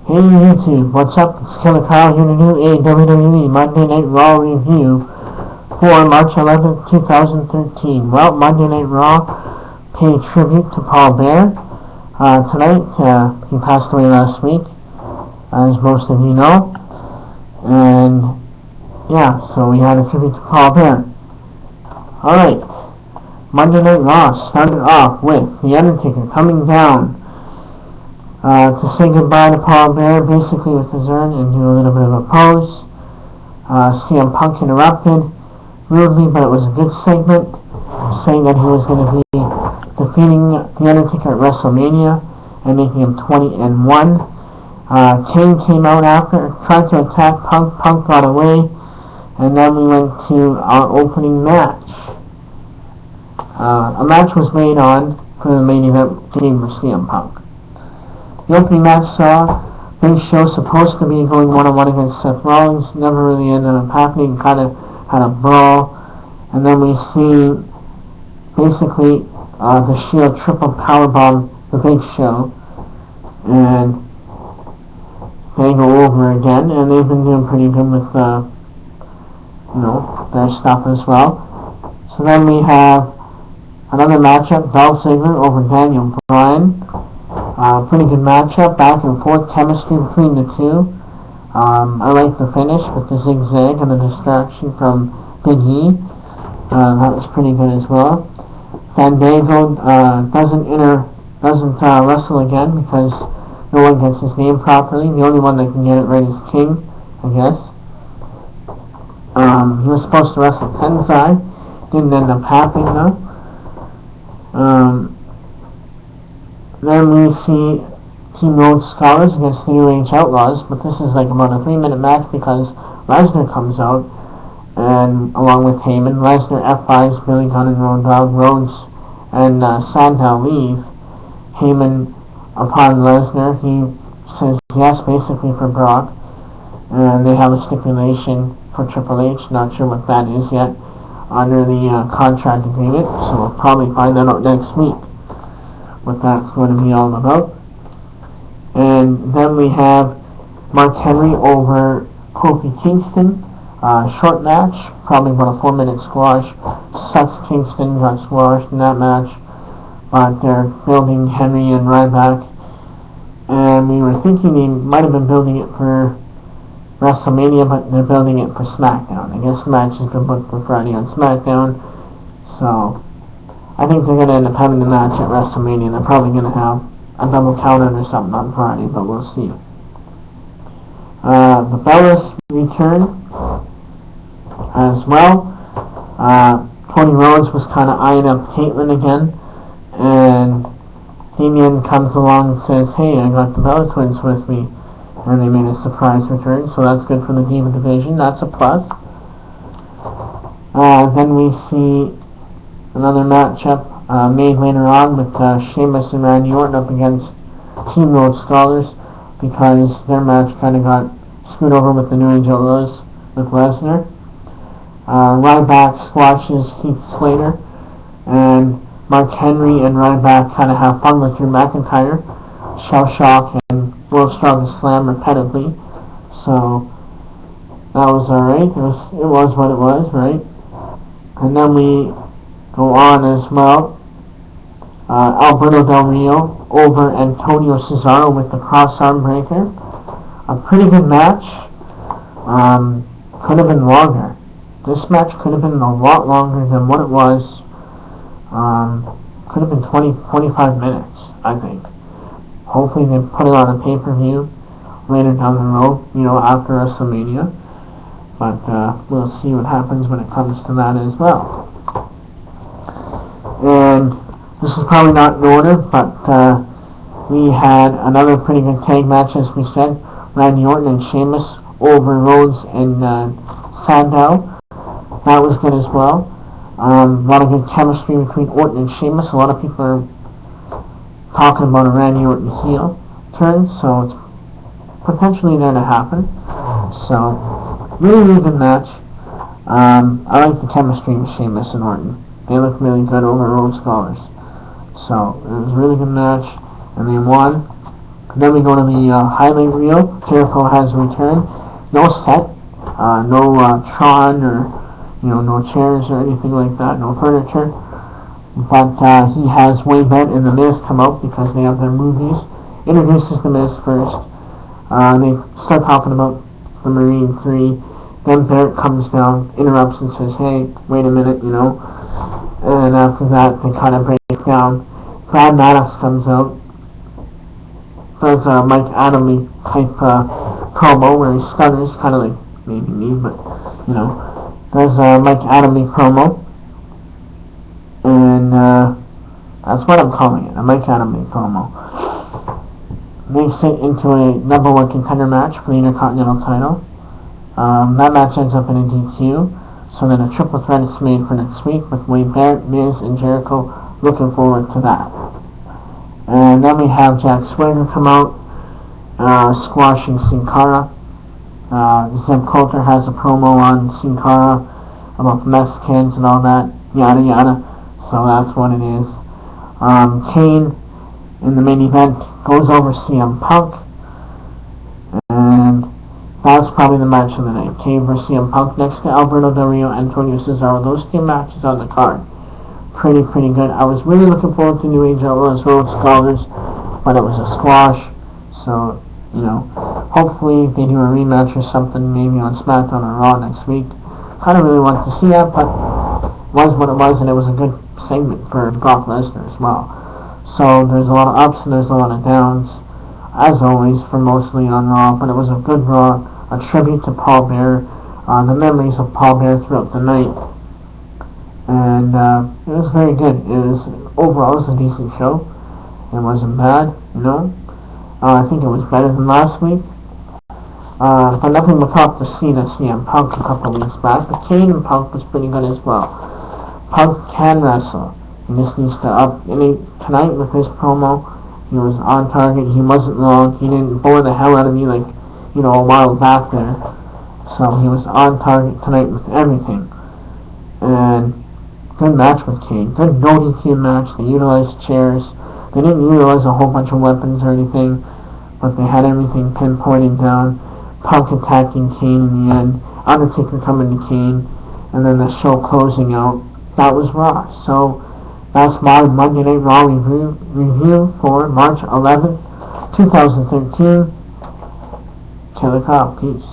Hey YouTube, what's up? It's Killer Kyle here to do a WWE Monday Night Raw review for March 11th, 2013. Well, Monday Night Raw paid tribute to Paul Bearer. Tonight, he passed away last week, as most of you know. And, yeah, so we had a tribute to Paul Bearer. Alright, Monday Night Raw started off with The Undertaker coming down to say goodbye to Paul Bearer, basically with his urn, and do a little bit of a pose. CM Punk interrupted rudely, but it was a good segment, saying that he was going to be defeating The Undertaker at WrestleMania and making him 20-1. Kane came out after, tried to attack Punk. Punk got away, and then we went to our opening match. A match was made on for the main event game for CM Punk. The opening match saw Big Show supposed to be going one-on-one against Seth Rollins, never really ended up happening, kind of had a brawl, and then we see basically the Shield triple powerbomb the Big Show, and they go over again, and they've been doing pretty good with their stuff as well. So then we have another matchup, Dolph Ziggler over Daniel Bryan. Pretty good matchup, back and forth chemistry between the two. I like the finish with the zigzag and the distraction from Big E. That was pretty good as well. Fandango doesn't wrestle again because no one gets his name properly. The only one that can get it right is King, I guess. He was supposed to wrestle Tensai. Didn't end up happening though. Then we see Team Road Scholars against the New Age Outlaws, but this is like about a 3-minute match because Lesnar comes out, and along with Heyman, Lesnar F5s Billy Gunn and Road Dogg. Rhodes and Sandow leave. Heyman, upon Lesnar, he says yes basically for Brock, and they have a stipulation for Triple H, not sure what that is yet, under the contract agreement, so we'll probably find that out next week, what that's going to be all about. And then we have Mark Henry over Kofi Kingston. Short match, probably about a 4-minute squash. Sucks Kingston got squashed in that match, but they're building Henry and Ryback, and we were thinking they might have been building it for WrestleMania, but they're building it for SmackDown. I guess the match has been booked for Friday on SmackDown, so I think they're going to end up having the match at WrestleMania. They're probably going to have a double counter or something on Friday, but we'll see. The Bellas return as well. Cody Rhodes was kind of eyeing up Caitlyn again, and Damian comes along and says, hey, I got the Bella Twins with me, and they made a surprise return, so that's good for the Diva division. That's a plus. Then we see another matchup made later on with Sheamus and Randy Orton up against Team Road Scholars, because their match kind of got screwed over with the New Age Outlaws with Lesnar. Ryback squashes Heath Slater, and Mark Henry and Ryback kind of have fun with Drew McIntyre, Shell Shock, and World's Strongest Slam repetitively. So that was alright. It was what it was, right? And then we go on as well. Alberto Del Rio over Antonio Cesaro with the cross-arm breaker. A pretty good match. Could have been longer. This match could have been a lot longer than what it was. Could have been 25 minutes, I think. Hopefully they put it on a pay-per-view later down the road, after WrestleMania. But we'll see what happens when it comes to that as well. And this is probably not in order, but we had another pretty good tag match, as we said. Randy Orton and Sheamus over Rhodes and Sandow. That was good as well. A lot of good chemistry between Orton and Sheamus. A lot of people are talking about a Randy Orton heel turn, so it's potentially there to happen. So, really good match. I like the chemistry with Sheamus and Orton. They look really good over Road Scholars. So, it was a really good match, and they won. Then we go to the highlight reel. Jericho has returned. No set, no Tron or no chairs or anything like that, no furniture. But he has Wade Barrett and The Miz come out because they have their movies. Introduces The Miz first. They start talking about the Marine 3. Then Barrett comes down, interrupts and says, "Hey, wait a minute, And after that, they kind of break down. Brad Maddox comes out, does a Mike Adamle type promo where he stutters, kind of like maybe me, but does a Mike Adamle promo, and that's what I'm calling it, a Mike Adamle promo. Makes it into a number one contender match for the Intercontinental title. That match ends up in a DQ, so then a triple threat is made for next week with Wade Barrett, Miz, and Jericho. Looking forward to that. And then we have Jack Swagger come out, squashing Sin Cara. Zeb Coulter has a promo on Sin Cara about the Mexicans and all that, yada yada. So that's what it is. Kane in the main event goes over CM Punk, and that's probably the match of the night. Kane vs. CM Punk next to Alberto Del Rio and Antonio Cesaro. Those two matches on the card. Pretty good. I was really looking forward to New Age Outlaws Road Scholars, but it was a squash. So, hopefully they do a rematch or something, maybe on SmackDown or Raw next week. Kind of really wanted to see that, but it was what it was, and it was a good segment for Brock Lesnar as well. So there's a lot of ups and there's a lot of downs, as always, for mostly on Raw, but it was a good Raw, a tribute to Paul Bearer, the memories of Paul Bearer throughout the night, and it was very good. Overall, it was a decent show. It wasn't bad, I think it was better than last week, but nothing will top the Cena CM Punk a couple weeks back, but Kane and Punk was pretty good as well. Punk can wrestle. He just needs to up. Tonight with his promo, he was on target. He wasn't long. He didn't bore the hell out of me like, a while back there. So he was on target tonight with everything. And good match with Kane. Good no DQ match. They utilized chairs. They didn't utilize a whole bunch of weapons or anything, but they had everything pinpointed down. Punk attacking Kane in the end. Undertaker coming to Kane. And then the show closing out. That was Raw. So that's my Monday Night Raw review for March 11th, 2013. Killer Kyle. Peace.